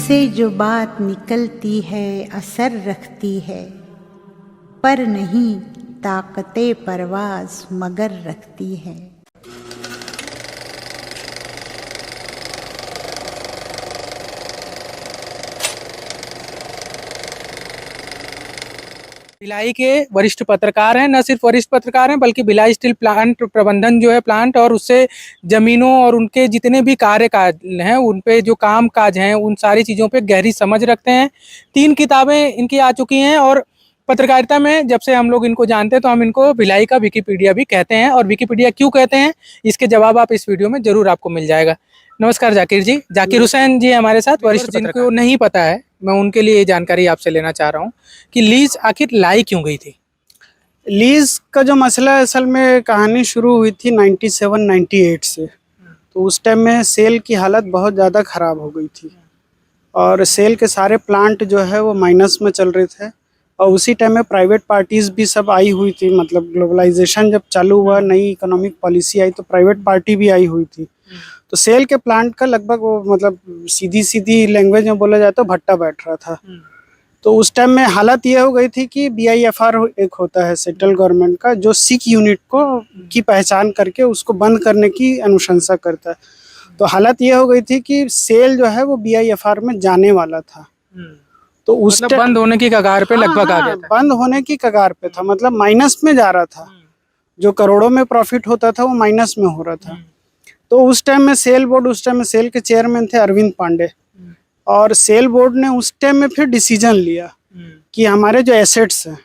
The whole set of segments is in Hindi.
से जो बात निकलती है असर रखती है, पर नहीं ताकते परवाज़ मगर रखती है। भिलाई के वरिष्ठ पत्रकार हैं, न सिर्फ वरिष्ठ पत्रकार हैं बल्कि भिलाई स्टील प्लांट प्रबंधन जो है प्लांट और उससे जमीनों और उनके जितने भी कार्य काज हैं उन पे जो काम काज हैं उन सारी चीज़ों पे गहरी समझ रखते हैं। 3 किताबें इनकी आ चुकी हैं और पत्रकारिता में जब से हम लोग इनको जानते हैं तो हम इनको भिलाई का विकिपीडिया भी कहते हैं। और विकिपीडिया क्यों कहते हैं इसके जवाब आप इस वीडियो में जरूर आपको मिल जाएगा। नमस्कार जाकिर जी। जाकिर हुसैन जी हमारे साथ वरिष्ठ पत्रकार। जिनको नहीं पता है मैं उनके लिए ये जानकारी आपसे लेना चाह रहा हूँ कि लीज आखिर लाई क्यों गई थी। लीज का जो मसला है असल में कहानी शुरू हुई थी 97-98 से। तो उस टाइम में सेल की हालत बहुत ज़्यादा ख़राब हो गई थी और सेल के सारे प्लांट जो है वो माइनस में चल रहे थे और उसी टाइम में प्राइवेट पार्टीज़ भी सब आई हुई थी। मतलब ग्लोबलाइजेशन जब चालू हुआ, नई इकोनॉमिक पॉलिसी आई तो प्राइवेट पार्टी भी आई हुई थी। तो सेल के प्लांट का लगभग वो मतलब सीधी लैंग्वेज में बोला जाए तो भट्टा बैठ रहा था। तो उस टाइम में हालत ये हो गई थी कि BIFR एक होता है सेंट्रल गवर्नमेंट का जो सिक यूनिट को की पहचान करके उसको बंद करने की अनुशंसा करता है। तो हालत ये हो गई थी कि सेल जो है वो BIFR में जाने वाला था। तो उस मतलब बंद होने की कगार पे लगभग आ गया था। बंद होने की कगार पे था, मतलब माइनस में जा रहा था। जो करोड़ों में प्रॉफिट होता था वो माइनस में हो रहा था। तो उस टाइम में सेल बोर्ड, उस टाइम में सेल के चेयरमैन थे अरविंद पांडे और सेल बोर्ड ने उस टाइम में फिर डिसीजन लिया कि हमारे जो एसेट्स हैं,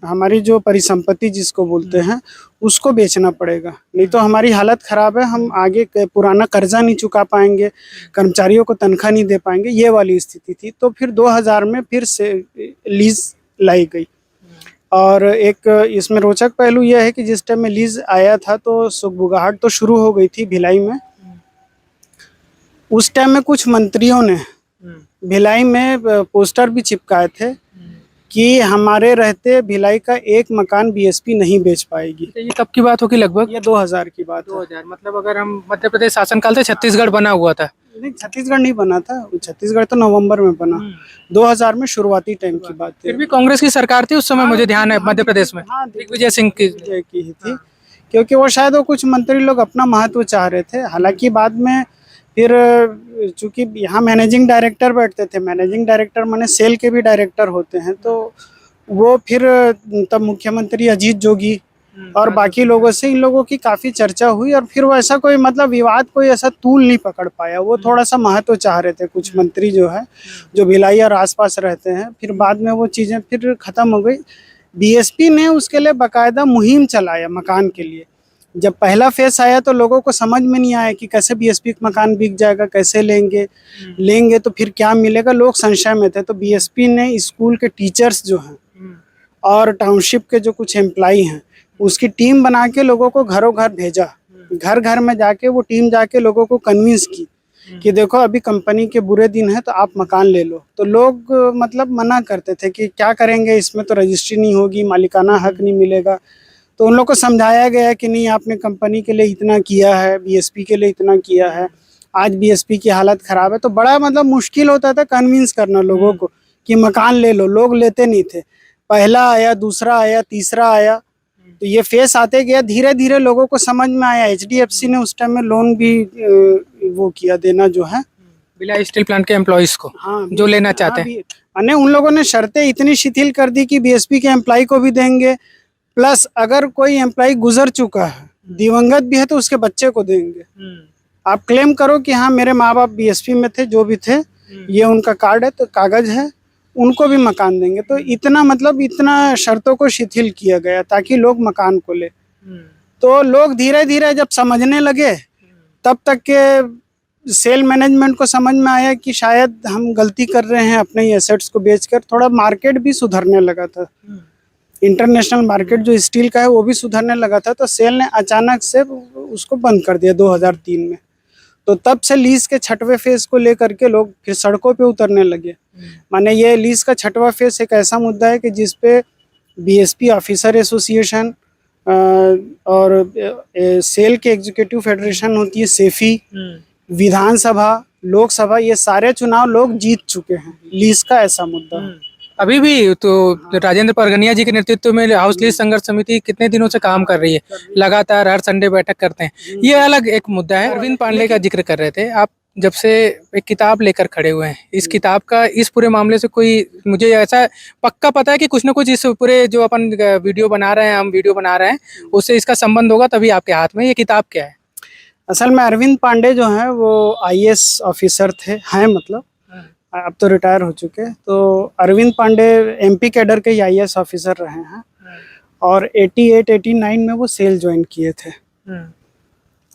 हमारी जो परिसंपत्ति जिसको बोलते हैं उसको बेचना पड़ेगा, नहीं तो हमारी हालत ख़राब है, हम आगे पुराना कर्जा नहीं चुका पाएंगे, कर्मचारियों को तनख्वाह नहीं दे पाएंगे, ये वाली स्थिति थी। तो फिर 2000 में फिर से लीज लाई गई। और एक इसमें रोचक पहलू यह है कि जिस टाइम में लीज आया था तो सुगबुगाहट तो शुरू हो गई थी भिलाई में। उस टाइम में कुछ मंत्रियों ने भिलाई में पोस्टर भी चिपकाए थे कि हमारे रहते भिलाई का एक मकान BSP नहीं बेच पाएगी। ये कब की बात होगी लगभग? ये 2000 की बात है। 2000 मतलब अगर हम मध्य प्रदेश शासनकाल से छत्तीसगढ़ बना हुआ था। नहीं, छत्तीसगढ़ नहीं बना था, छत्तीसगढ़ तो नवंबर में बना। 2000 में शुरुआती टाइम की बात थी। फिर भी कांग्रेस की सरकार थी उस समय, मुझे ध्यान है मध्य प्रदेश में दिग्विजय सिंह की ही थी, क्योंकि वो शायद वो कुछ मंत्री लोग अपना महत्व चाह रहे थे। हालांकि बाद में फिर चूंकि यहाँ मैनेजिंग डायरेक्टर बैठते थे, मैनेजिंग डायरेक्टर माने सेल के भी डायरेक्टर होते हैं, तो वो फिर तब मुख्यमंत्री अजीत जोगी और बाकी लोगों से इन लोगों की काफ़ी चर्चा हुई और फिर वो ऐसा कोई मतलब विवाद कोई ऐसा तूल नहीं पकड़ पाया। वो थोड़ा सा महत्व चाह रहे थे कुछ मंत्री जो है जो भिलाई और आसपास रहते हैं। फिर बाद में वो चीज़ें फिर ख़त्म हो गई। BSP ने उसके लिए बाकायदा मुहिम चलाया मकान के लिए। जब पहला फेस आया तो लोगों को समझ में नहीं आया कि कैसे BSP मकान बिक जाएगा, कैसे लेंगे तो फिर क्या मिलेगा, लोग संशय में थे। तो BSP ने स्कूल के टीचर्स जो हैं और टाउनशिप के जो कुछ एम्प्लॉई हैं उसकी टीम बना के लोगों को घरों घर भेजा। घर घर में जाके वो टीम जाके लोगों को कन्विंस की कि देखो अभी कंपनी के बुरे दिन है तो आप मकान ले लो। तो लोग मतलब मना करते थे कि क्या करेंगे, इसमें तो रजिस्ट्री नहीं होगी, मालिकाना हक नहीं मिलेगा। तो उन लोग को समझाया गया कि नहीं, आपने कंपनी के लिए इतना किया है, BSP के लिए इतना किया है, आज BSP की हालत ख़राब है। तो बड़ा मतलब मुश्किल होता था कन्विंस करना लोगों को कि मकान ले लो। लोग लेते नहीं थे। पहला आया, दूसरा आया, तीसरा आया, तो ये फेस आते गया। धीरे धीरे लोगों को समझ में आया। HDFC ने उस टाइम में लोन भी वो किया देना जो है भिलाई स्टील प्लांट के एम्प्लॉइज को, हाँ, जो लेना चाहते हैं। अने उन लोगों ने शर्तें इतनी शिथिल कर दी कि BSP के एम्प्लॉय को भी देंगे, प्लस अगर कोई एम्प्लॉय गुजर चुका है, दिवंगत भी है, तो उसके बच्चे को देंगे। आप क्लेम करो कि हाँ मेरे माँ बाप BSP में थे, जो भी थे, ये उनका कार्ड है तो कागज है, उनको भी मकान देंगे। तो इतना मतलब इतना शर्तों को शिथिल किया गया ताकि लोग मकान को ले। तो लोग धीरे धीरे जब समझने लगे तब तक के सेल मैनेजमेंट को समझ में आया कि शायद हम गलती कर रहे हैं अपने एसेट्स को बेचकर। थोड़ा मार्केट भी सुधरने लगा था, इंटरनेशनल मार्केट जो स्टील का है वो भी सुधरने लगा था। तो सेल ने अचानक से उसको बंद कर दिया 2003 में। तो तब से लीज के 6वें फेज को लेकर के लोग फिर सड़कों पे उतरने लगे। माने ये लीज का 6वां फेज एक ऐसा मुद्दा है कि जिस पे BSP ऑफिसर एसोसिएशन और सेल के एग्जीक्यूटिव फेडरेशन होती है सेफी, विधानसभा लोकसभा, ये सारे चुनाव लोग जीत चुके हैं। लीज का ऐसा मुद्दा है। अभी भी तो राजेंद्र परगनिया जी के नेतृत्व में हाउस लीज संघर्ष समिति कितने दिनों से काम कर रही है, लगातार हर संडे बैठक करते हैं। ये अलग एक मुद्दा है। अरविंद पांडे का जिक्र कर रहे थे आप, जब से एक किताब लेकर खड़े हुए हैं, इस किताब का इस पूरे मामले से कोई, मुझे ऐसा पक्का पता है कि कुछ ना कुछ इस पूरे जो अपन वीडियो बना रहे हैं, हम वीडियो बना रहे हैं, उससे इसका संबंध होगा, तभी आपके हाथ में ये किताब क्या है? असल में अरविंद पांडे जो हैं वो आईएएस ऑफिसर हैं, मतलब अब तो रिटायर हो चुके हैं। तो अरविंद पांडे एमपी कैडर के आईएएस ऑफिसर रहे हैं और 88-89 में वो सेल ज्वाइन किए थे।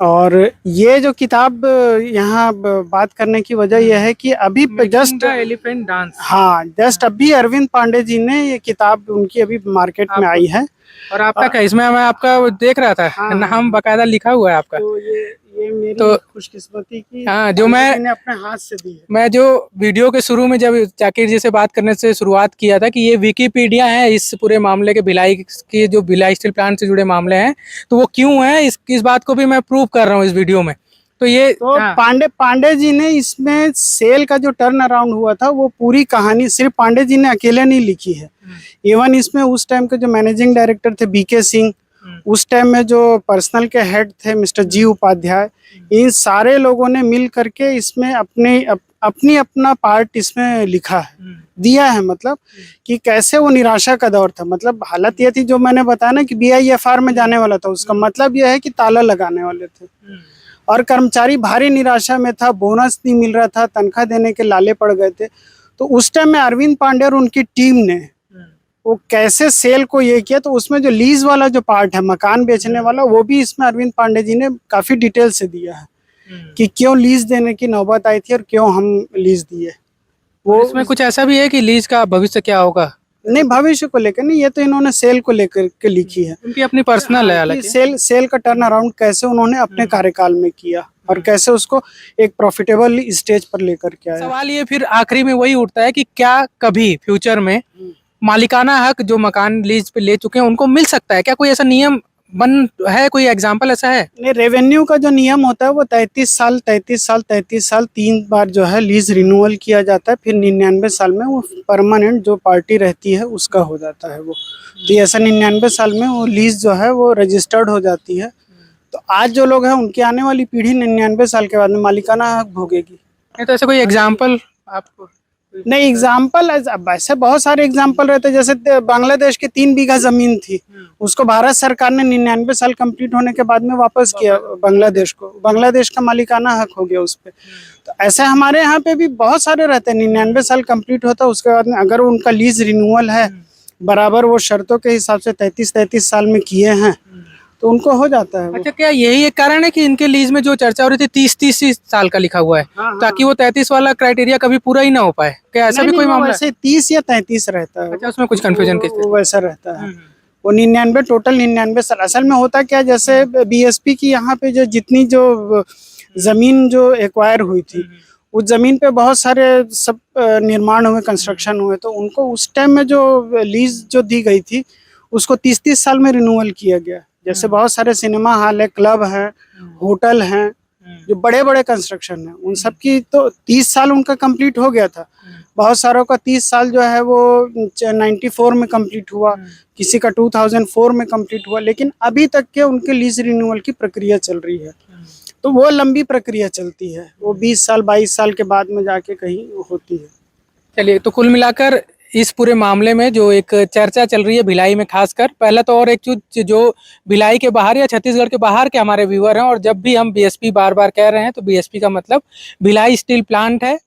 और ये जो किताब यहाँ बात करने की वजह यह है कि अभी जस्ट एलिफेंट डांस, हाँ, जस्ट अभी अरविंद पांडे जी ने ये किताब, उनकी अभी मार्केट में आई है। और आपका क्या इसमें, मैं आपका देख रहा था, हाँ, नाम बकायदा लिखा हुआ है आपका। तो ये मेरी तो खुशकिस्मती की, हाँ, जो मैंने अपने हाथ से दी है। मैं जो वीडियो के शुरू में जब जाकिर जी से बात करने से शुरुआत किया था कि ये विकिपीडिया है इस पूरे मामले के, भिलाई की जो भिलाई स्टील प्लांट से जुड़े मामले हैं, तो वो क्यों है, इस बात को भी मैं प्रूव कर रहा हूँ इस वीडियो में। तो ये तो हाँ। पांडे जी ने इसमें सेल का जो टर्न अराउंड हुआ था, वो पूरी कहानी सिर्फ पांडे जी ने अकेले नहीं लिखी है। इवन इसमें उस टाइम के जो मैनेजिंग डायरेक्टर थे बीके सिंह, उस टाइम में जो पर्सनल के हेड थे मिस्टर जी उपाध्याय, इन सारे लोगों ने मिल करके इसमें अपना पार्ट इसमें लिखा है, दिया है। मतलब कि कैसे वो निराशा का दौर था, मतलब हालत ये थी जो मैंने बताया ना कि BIFR में जाने वाला था, उसका मतलब यह है कि ताला लगाने वाले थे और कर्मचारी भारी निराशा में था, बोनस नहीं मिल रहा था, तनख्वाह देने के लाले पड़ गए थे। तो उस टाइम में अरविंद पांडे और उनकी टीम ने वो कैसे सेल को ये किया, तो उसमें जो लीज वाला जो पार्ट है, मकान बेचने वाला, वो भी इसमें अरविंद पांडे जी ने काफी डिटेल से दिया है कि क्यों लीज देने की नौबत आई थी और क्यों हम लीज दिए। वो इसमें कुछ ऐसा भी है कि लीज का भविष्य क्या होगा? नहीं, भविष्य को लेकर नहीं, ये तो इन्होंने सेल को लेकर के लिखी है, उनकी अपनी पर्सनल है। हालांकि सेल का टर्न अराउंड कैसे उन्होंने अपने कार्यकाल में किया और कैसे उसको एक प्रॉफिटेबल स्टेज पर लेकर के आए। सवाल ये फिर आखिरी में वही उठता है कि क्या कभी फ्यूचर में मालिकाना हक जो मकान लीज पे ले चुके हैं उनको मिल सकता है? क्या कोई ऐसा नियम बन है, कोई एग्जाम्पल ऐसा है? नहीं, रेवेन्यू का जो नियम होता है वो 33 साल 3 बार जो है लीज रिन्यूअल किया जाता है, फिर 99 साल में वो परमानेंट जो पार्टी रहती है उसका हो जाता है वो। तो ऐसा 99 साल में वो लीज जो है वो रजिस्टर्ड हो जाती है। तो आज जो लोग हैं उनकी आने वाली पीढ़ी 99 साल के बाद में मालिकाना हक भोगेगी। नहीं तो ऐसा कोई एग्जाम्पल आपको? नहीं, एग्जाम्पल ऐसे बहुत सारे एग्जाम्पल रहते हैं। जैसे बांग्लादेश की 3 बीघा जमीन थी, उसको भारत सरकार ने 99 साल कंप्लीट होने के बाद में वापस किया बांग्लादेश को, बांग्लादेश का मालिकाना हक हो गया उस पर। तो ऐसे हमारे यहाँ पे भी बहुत सारे रहते हैं, 99 साल कंप्लीट होता है, उसके बाद में अगर उनका लीज रिन्यूअल है बराबर वो शर्तों के हिसाब से 33 साल में किए हैं तो उनको हो जाता है। अच्छा, क्या यही एक कारण है कि इनके लीज में जो चर्चा हो रही थी 30 साल का लिखा हुआ है, ताकि वो 33 वाला क्राइटेरिया कभी पूरा ही ना हो पाए? क्या ऐसा भी कोई मामला? वैसे 30 या 33 रहता है। अच्छा, उसमें कुछ कंफ्यूजन किस तरह? वैसा रहता है वो 99, टोटल 99 साल। असल में होता क्या, जैसे बीएसपी की यहाँ पे जो जितनी जो जमीन जो एक्वायर हुई थी, उस जमीन पे बहुत सारे सब निर्माण हुए, कंस्ट्रक्शन हुए, तो उनको उस टाइम में जो लीज जो दी गई थी उसको 30 साल में रिन्यूअल किया गया। जैसे बहुत सारे सिनेमा हॉल है, क्लब है, होटल हैं, जो बड़े बड़े कंस्ट्रक्शन है, उन सब की तो 30 साल उनका कंप्लीट हो गया था। बहुत सारों का 30 साल जो है वो 94 में कंप्लीट हुआ, किसी का 2004 में कंप्लीट हुआ, लेकिन अभी तक के उनके लीज रिन्यूअल की प्रक्रिया चल रही है। तो वो लंबी प्रक्रिया चलती है, वो 20 साल 22 साल के बाद में जाके कहीं होती है। चलिए, तो कुल मिलाकर इस पूरे मामले में जो एक चर्चा चल रही है भिलाई में खासकर, पहला तो और एक चीज जो भिलाई के बाहर या छत्तीसगढ़ के बाहर के हमारे व्यूअर हैं, और जब भी हम बीएसपी बार बार कह रहे हैं तो बीएसपी का मतलब भिलाई स्टील प्लांट है,